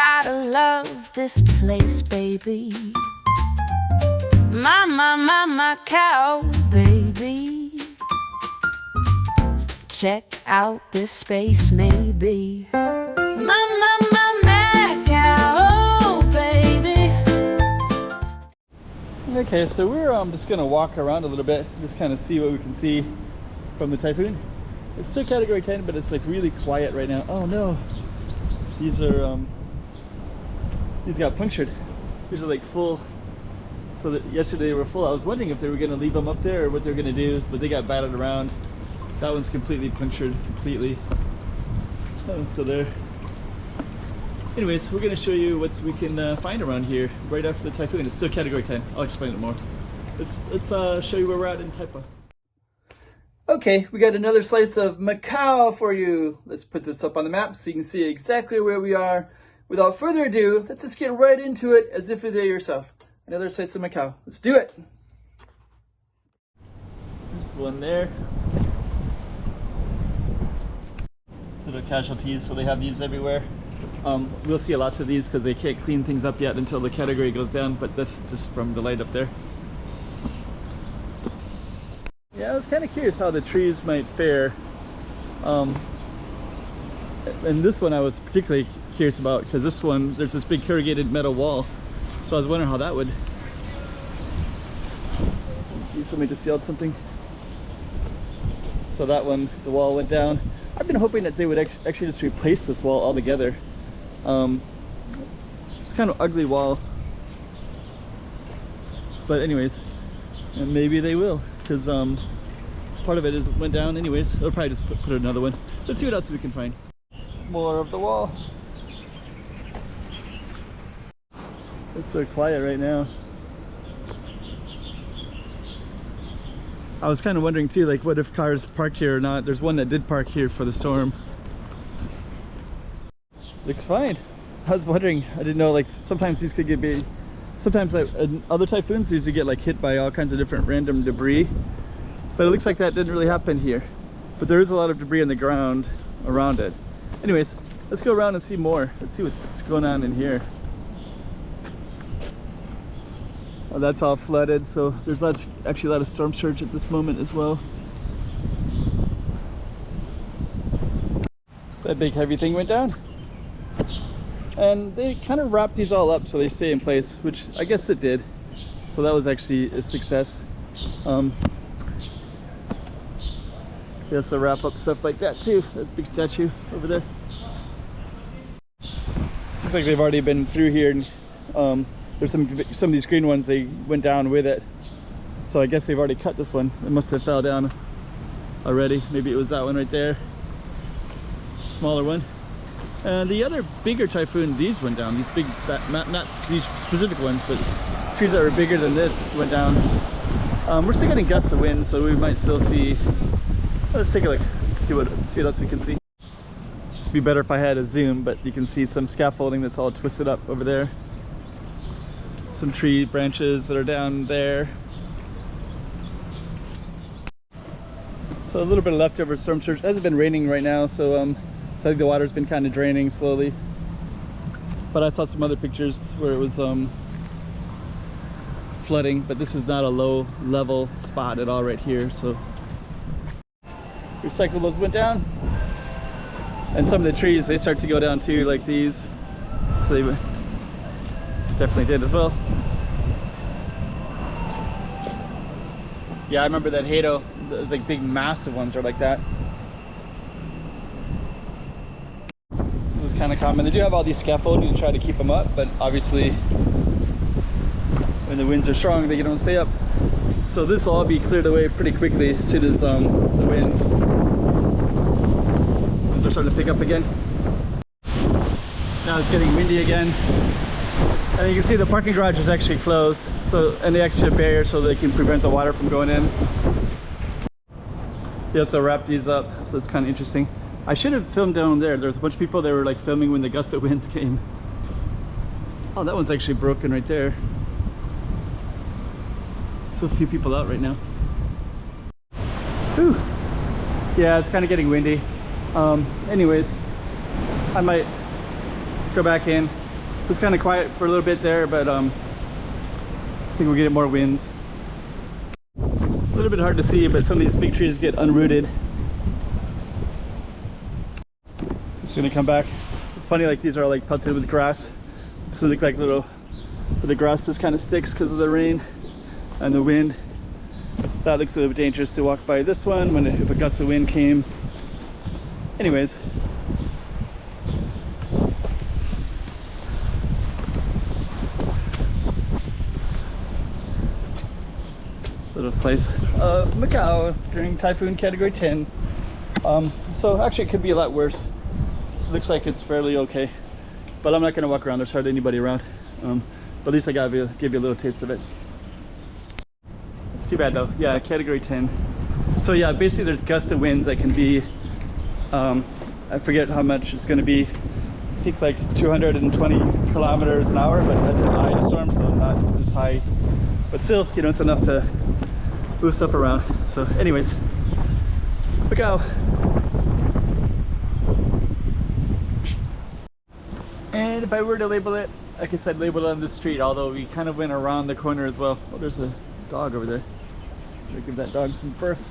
gotta love this place, baby. My cow, baby. Check out this space, maybe. My Macau, baby. Okay, so we're just gonna walk around a little bit, just kind of see what we can see from the Typhoon. It's still category 10, but it's like really quiet right now. Oh no, these are these got punctured. These are like full. So that yesterday they were full. I was wondering if they were gonna leave them up there or what they're gonna do, but they got batted around. That one's completely punctured, completely. That one's still there. Anyways, we're gonna show you what we can find around here right after the Typhoon. It's still category 10. I'll explain it more. Let's show you where we're at in Taipa. Okay, we got another slice of Macau for you. Let's put this up on the map so you can see exactly where we are. Without further ado, let's just get right into it as if you're there yourself. Another slice of Macau. Let's do it. There's one there. Little casualties, so they have these everywhere. We'll see lots of these because they can't clean things up yet until the category goes down, but that's just from the light up there. Yeah, I was kind of curious how the trees might fare. And this one I was particularly curious about because this one, there's this big corrugated metal wall. So I was wondering how that would. Let's see, somebody just yelled something. So that one, the wall went down. I've been hoping that they would actually just replace this wall altogether. It's kind of ugly wall. But anyways, and maybe they will, because part of it went down anyways. They'll probably just put another one. Let's see what else we can find. More of the wall. It's so quiet right now. I was kind of wondering too, like what if cars parked here or not. There's one that did park here for the storm. Looks fine. I was wondering, I didn't know, like sometimes these could get big. Sometimes like other typhoons usually get like hit by all kinds of different random debris. But it looks like that didn't really happen here. But there is a lot of debris in the ground around it. Anyways, let's go around and see more. Let's see what's going on in here. Oh, that's all flooded, so there's actually a lot of storm surge at this moment as well. That big heavy thing went down. And they kind of wrapped these all up so they stay in place, which I guess it did. So that was actually a success. They also wrap up stuff like that too. There's a big statue over there. Looks like they've already been through here. And, there's some of these green ones, they went down with it. So I guess they've already cut this one. It must have fell down already. Maybe it was that one right there. Smaller one. And the other bigger Typhoon, these went down. These big, not these specific ones, but trees that were bigger than this went down. We're still getting gusts of wind, so we might still see. Let's take a look, see what else we can see. This would be better if I had a zoom, but you can see some scaffolding that's all twisted up over there. Some tree branches that are down there. So a little bit of leftover storm surge. It hasn't been raining right now, so I think the water's been kind of draining slowly. But I saw some other pictures where it was flooding, but this is not a low level spot at all right here. So recyclables went down, and some of the trees, they start to go down too, like these. So they definitely did as well. Yeah, I remember that Hado. Those like big massive ones are like that. This is kind of common. They do have all these scaffolding to try to keep them up, but obviously when the winds are strong, they don't stay up. So this will all be cleared away pretty quickly as soon as the winds are starting to pick up again. Now it's getting windy again. And you can see the parking garage is actually closed, and they actually have barriers so they can prevent the water from going in. They also wrap these up, so it's kind of interesting. I should have filmed down there. There's a bunch of people that were like filming when the gust of winds came. Oh, that one's actually broken right there. So few people out right now. Whew. Yeah, it's kind of getting windy. Anyways, I might go back in, It's kind of quiet for a little bit there, but I think we'll get more winds. A little bit hard to see, but some of these big trees get unrooted. It's gonna come back. It's funny, like these are like pelted with grass. So they look like little, but the grass just kind of sticks because of the rain and the wind. That looks a little bit dangerous to walk by this one when if a gust of wind came. Anyways. Little slice of Macau during Typhoon Category 10. So actually it could be a lot worse. Looks like it's fairly okay. But I'm not going to walk around, there's hardly anybody around. But at least I got to give you a little taste of it. It's too bad though. Yeah, Category 10. So yeah, basically there's gust of winds that can be, I forget how much it's going to be. I think like 220 kilometers an hour, but that's an eye storm, so not as high. But still, you know, it's enough to move stuff around. So anyways, Macau. And if I were to label it, I guess I'd label it on the street, although we kind of went around the corner as well. Oh, there's a dog over there. Should I give that dog some berth?